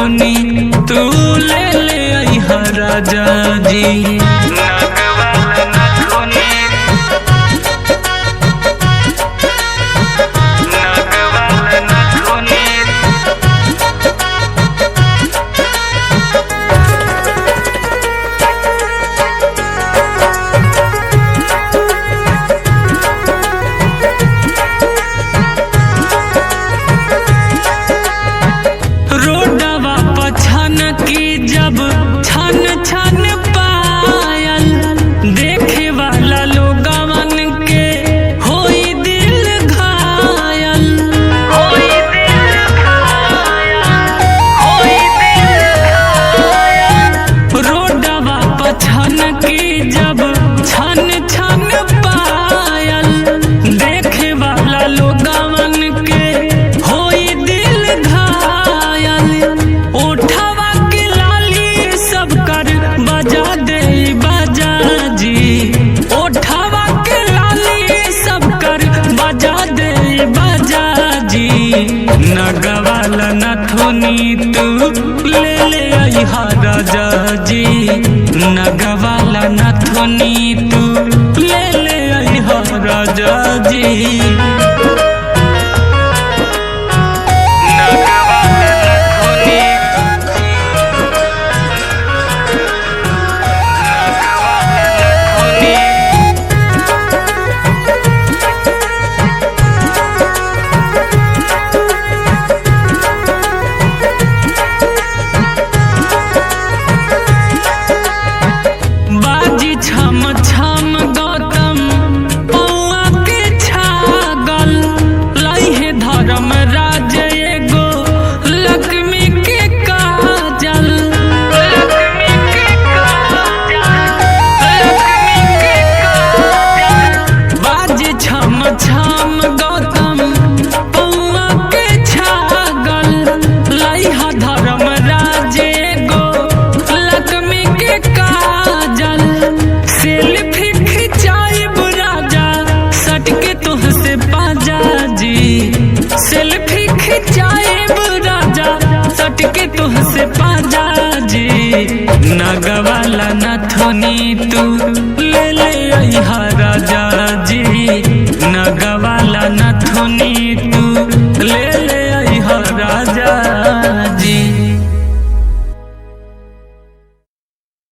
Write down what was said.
नथुनी तू ले ले अइहा राजा जी। नगवाला नथुनी नगवाला नथुनी रोडवा पछन की जब छन छन पायल देखे वाला लोगवन के होई दिल घायल। होई दिल घायल, होई दिल घायल। रोडवा पछन की जब छन छन पायल देखे वाला लोगवन के होई दिल घायल। उठावा के लाली सब कर बजा दे बजा जी। उठावा के लाली सब कर बजा दे बजा जी। नगवाला नथुनी तू ले ले अइहा राजा जी। नगवाला नथुनी तू ले ले अइहा राजा जी। बाजी छम छम गौतम पौआ के छागल लइहे धर्म राज एगो लक्ष्मी के काजल। लक्ष्मी के काजल, लक्ष्मी के काजल। बाजी छम छम गौतम पौआ के छागल लइहा धर्म राज एगो लक्ष्मी के काजल। सेल्फी खिंचाइब राजा सटके तुहसे पाजा जी। सेल्फी खिंचाइब राजा सटके तुहसे पाजा जी। नगवाला नथुनी तू